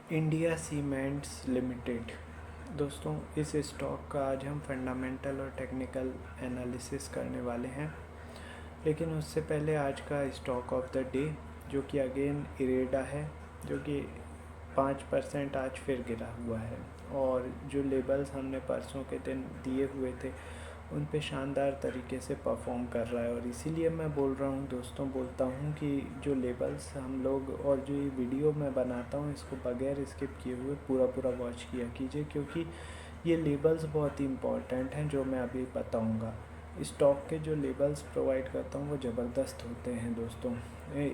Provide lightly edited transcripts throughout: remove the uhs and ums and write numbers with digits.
India cements limited. दोस्तों, इस stock का आज हम फंडामेंटल और टेक्निकल एनालिसिस करने वाले हैं, लेकिन उससे पहले आज का स्टॉक ऑफ द डे जो कि अगेन इरेडा है, जो कि 5% आज फिर गिरा हुआ है। और जो लेबल्स हमने परसों के दिन दिए हुए थे उन पे शानदार तरीके से परफॉर्म कर रहा है। और इसीलिए मैं बोल रहा हूँ दोस्तों, बोलता हूँ कि जो लेबल्स हम लोग और जो ये वीडियो मैं बनाता हूँ इसको बगैर स्किप किए हुए पूरा वॉच किया कीजिए, क्योंकि ये लेबल्स बहुत ही इम्पॉर्टेंट हैं जो मैं अभी बताऊँगा। स्टॉक के जो लेबल्स प्रोवाइड करता हूँ वो ज़बरदस्त होते हैं दोस्तों।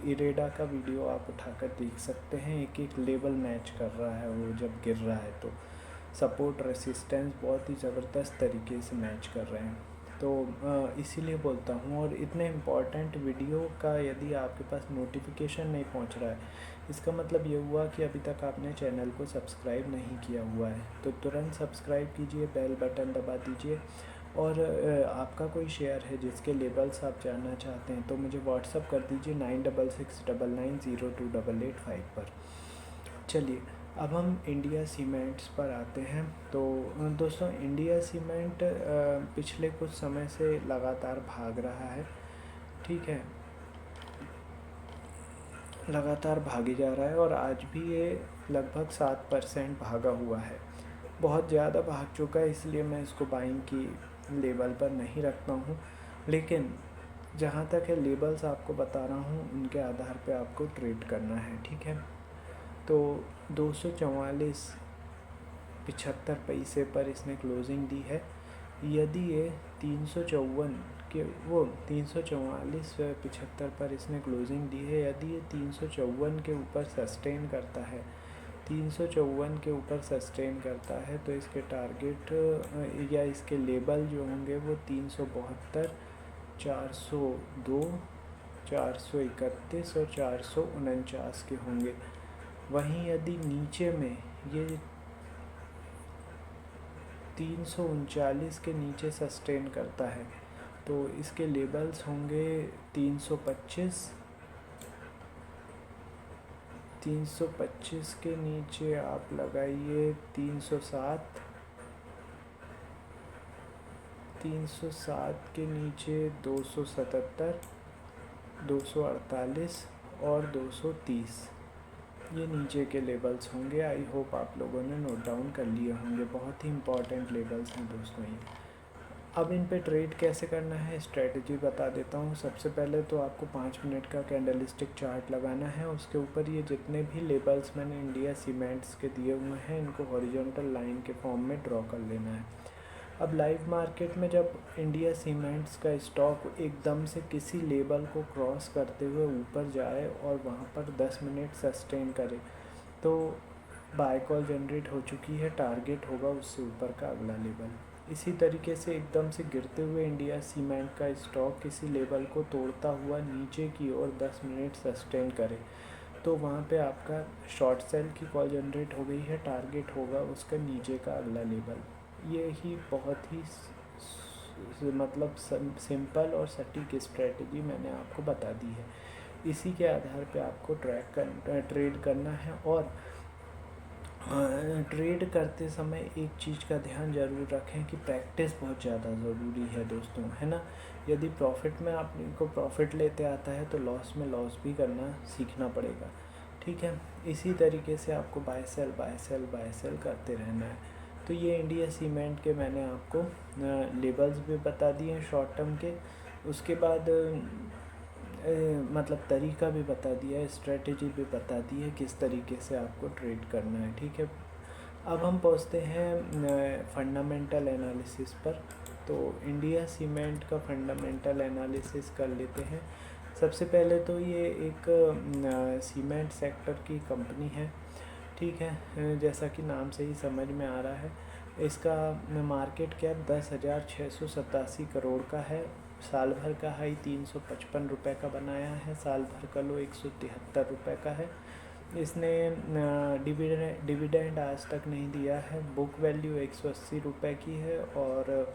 इरेडा का वीडियो आप उठाकर देख सकते हैं, एक एक लेबल मैच कर रहा है वो जब गिर रहा है तो सपोर्ट रेसिस्टेंस बहुत ही ज़बरदस्त तरीके से मैच कर रहे हैं। तो इसीलिए बोलता हूँ। और इतने इम्पॉर्टेंट वीडियो का यदि आपके पास नोटिफिकेशन नहीं पहुँच रहा है, इसका मतलब ये हुआ कि अभी तक आपने चैनल को सब्सक्राइब नहीं किया हुआ है, तो तुरंत सब्सक्राइब कीजिए, बेल बटन दबा दीजिए। और आपका कोई शेयर है जिसके लेबल्स आप जानना चाहते हैं तो मुझे व्हाट्सअप कर दीजिए 9669902885 पर। चलिए, अब हम इंडिया सीमेंट्स पर आते हैं। तो दोस्तों, इंडिया सीमेंट पिछले कुछ समय से लगातार भाग रहा है, ठीक है, लगातार भागी जा रहा है और आज भी ये लगभग 7% भागा हुआ है। बहुत ज़्यादा भाग चुका है, इसलिए मैं इसको बाइंग की लेवल पर नहीं रखता हूँ। लेकिन जहाँ तक है लेबल्स आपको बता रहा हूँ, उनके आधार पे आपको ट्रेड करना है, ठीक है। तो 244.75 पर इसने क्लोजिंग दी है। यदि ये 344.75 पर इसने क्लोजिंग दी है, यदि ये 354 के ऊपर सस्टेन करता है, 354 के ऊपर सस्टेन करता है तो इसके टारगेट या इसके लेबल जो होंगे वो 372, 402, 431 और 449 के होंगे। वहीं यदि नीचे में ये 339 के नीचे सस्टेन करता है तो इसके लेबल्स होंगे 325, 325 के नीचे आप लगाइए 307, 307 के नीचे 277, 248 और 230, ये नीचे के लेबल्स होंगे। आई होप आप लोगों ने नोट डाउन कर लिए होंगे, बहुत ही इंपॉर्टेंट लेबल्स हैं दोस्तों ये। अब इन पे ट्रेड कैसे करना है, स्ट्रेटजी बता देता हूँ। सबसे पहले तो आपको 5 मिनट का कैंडलस्टिक चार्ट लगाना है, उसके ऊपर ये जितने भी लेबल्स मैंने इंडिया सीमेंट्स के दिए हुए हैं इनको हॉरिजॉन्टल लाइन के फॉर्म में ड्रॉ कर लेना है। अब लाइव मार्केट में जब इंडिया सीमेंट्स का स्टॉक एकदम से किसी लेवल को क्रॉस करते हुए ऊपर जाए और वहाँ पर 10 मिनट सस्टेन करे तो बाय कॉल जनरेट हो चुकी है, टारगेट होगा उससे ऊपर का अगला लेवल। इसी तरीके से एकदम से गिरते हुए इंडिया सीमेंट का स्टॉक किसी लेवल को तोड़ता हुआ नीचे की ओर 10 मिनट सस्टेन करे तो वहाँ पे आपका शॉर्ट सेल की कॉल जनरेट हो गई है, टारगेट होगा उसका नीचे का अगला लेवल। ये ही बहुत ही मतलब सिंपल और सटीक स्ट्रेटजी मैंने आपको बता दी है। इसी के आधार पे आपको ट्रेड करना है। और ट्रेड करते समय एक चीज़ का ध्यान ज़रूर रखें कि प्रैक्टिस बहुत ज़्यादा ज़रूरी है दोस्तों, है ना। यदि प्रॉफिट में आपको प्रॉफिट लेते आता है तो लॉस में लॉस भी करना सीखना पड़ेगा, ठीक है। इसी तरीके से आपको buy sell buy sell buy sell करते रहना है। तो ये इंडिया सीमेंट के मैंने आपको लेबल्स भी बता दिए हैं शॉर्ट टर्म के। उसके बाद मतलब तरीका भी बता दिया है, स्ट्रेटेजी भी बता दी है किस तरीके से आपको ट्रेड करना है, ठीक है। अब हम पहुँचते हैं फंडामेंटल एनालिसिस पर। तो इंडिया सीमेंट का फंडामेंटल एनालिसिस कर लेते हैं। सबसे पहले तो ये एक सीमेंट सेक्टर की कंपनी है, ठीक है, जैसा कि नाम से ही समझ में आ रहा है। इसका मार्केट कैप 10,687 करोड़ का है। साल भर का हाई 355 रुपये का बनाया है, साल भर का लो 173 रुपये का है। इसने डिविडेंड आज तक नहीं दिया है। बुक वैल्यू 180 रुपये की है और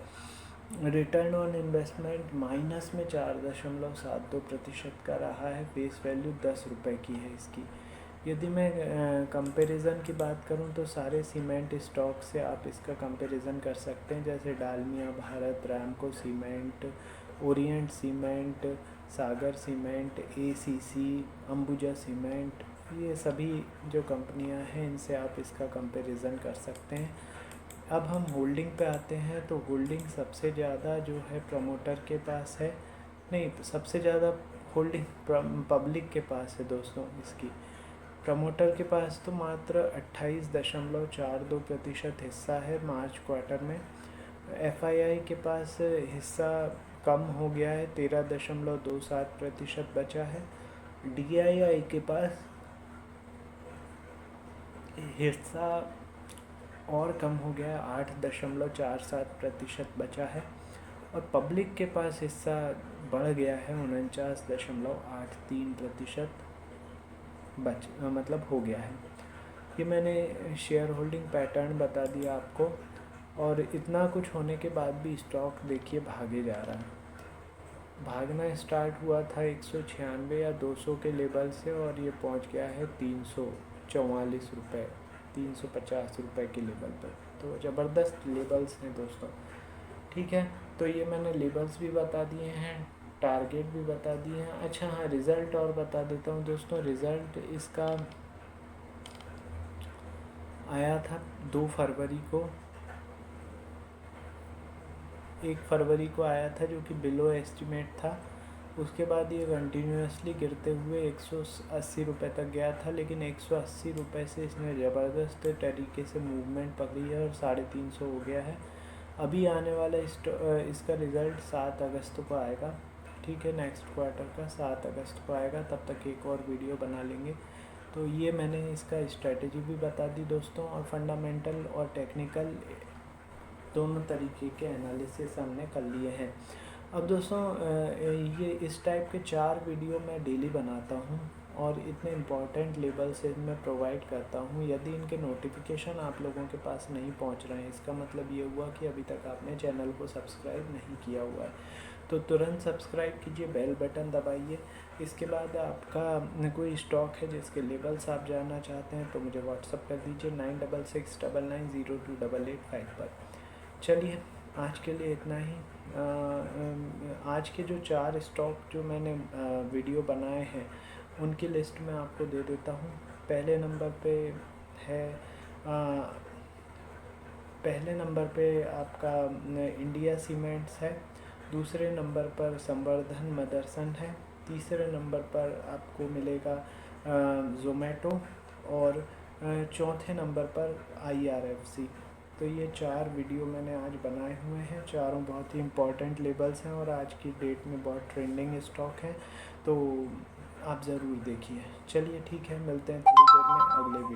रिटर्न ऑन इन्वेस्टमेंट माइनस में 4.72% का रहा है। फेस वैल्यू 10 रुपये की है इसकी। यदि मैं कंपैरिजन की बात करूं तो सारे सीमेंट स्टॉक से आप इसका कंपैरिजन कर सकते हैं, जैसे डालमिया भारत, रामको सीमेंट, ओरिएंट सीमेंट, सागर सीमेंट, एसीसी, अंबुजा सीमेंट, ये सभी जो कंपनियां हैं इनसे आप इसका कंपैरिजन कर सकते हैं। अब हम होल्डिंग पे आते हैं, तो होल्डिंग सबसे ज़्यादा जो है प्रमोटर के पास है, नहीं सबसे ज़्यादा होल्डिंग पब्लिक के पास है दोस्तों। इसकी प्रमोटर के पास तो मात्र 28.42% हिस्सा है मार्च क्वार्टर में। एफआईआई के पास हिस्सा कम हो गया है, 13.27% बचा है। डीआईआई के पास हिस्सा और कम हो गया है, 8.47% बचा है। और पब्लिक के पास हिस्सा बढ़ गया है, 49.83% मतलब हो गया है। ये मैंने शेयर होल्डिंग पैटर्न बता दिया आपको। और इतना कुछ होने के बाद भी स्टॉक देखिए भागे जा रहा है। भागना स्टार्ट हुआ था 196 या 200 के लेवल से, और ये पहुंच गया है 344 रुपये, 350 रुपये के लेवल पर। तो ज़बरदस्त लेवल्स हैं दोस्तों। ठीक है, तो ये मैंने लेवल्स भी बता दिए हैं, टारगेट भी बता दिए हैं। अच्छा हाँ, रिज़ल्ट और बता देता हूँ दोस्तों। रिज़ल्ट इसका आया था 2 फरवरी को, 1 फरवरी को आया था, जो कि बिलो एस्टिमेट था। उसके बाद ये कंटिन्यूसली गिरते हुए 180 रुपये तक गया था, लेकिन 180 रुपये से इसने ज़बरदस्त तरीके से मूवमेंट पकड़ी है और 350 हो गया है। अभी आने वाला इसका रिज़ल्ट 7 अगस्त को आएगा। ठीक है, नेक्स्ट क्वार्टर का 7 अगस्त को आएगा, तब तक एक और वीडियो बना लेंगे। तो ये मैंने इसका स्ट्रेटजी भी बता दी दोस्तों, और फंडामेंटल और टेक्निकल दोनों तरीके के एनालिसिस हमने कर लिए हैं। अब दोस्तों ये इस टाइप के 4 वीडियो मैं डेली बनाता हूँ, और इतने इम्पॉर्टेंट लेवल से मैं प्रोवाइड करता हूँ। यदि इनके नोटिफिकेशन आप लोगों के पास नहीं पहुँच रहे हैं, इसका मतलब ये हुआ कि अभी तक आपने चैनल को सब्सक्राइब नहीं किया हुआ है। तो तुरंत सब्सक्राइब कीजिए, बेल बटन दबाइए। इसके बाद आपका कोई स्टॉक है जिसके लेवल्स आप जानना चाहते हैं तो मुझे व्हाट्सअप कर दीजिए 9669902885 पर। चलिए, आज के लिए इतना ही। आज के जो 4 स्टॉक जो मैंने वीडियो बनाए हैं उनकी लिस्ट मैं आपको दे देता हूँ। पहले नंबर पे आपका इंडिया सीमेंट्स है। दूसरे नंबर पर संवर्धन मदरसन है। तीसरे नंबर पर आपको मिलेगा ज़ोमैटो। और चौथे नंबर पर IRFC। तो ये 4 वीडियो मैंने आज बनाए हुए हैं। चारों बहुत ही इम्पॉर्टेंट लेवल्स हैं और आज की डेट में बहुत ट्रेंडिंग स्टॉक है, तो आप ज़रूर देखिए। चलिए ठीक है, मिलते हैं थोड़ी देर में अगले वीडियो।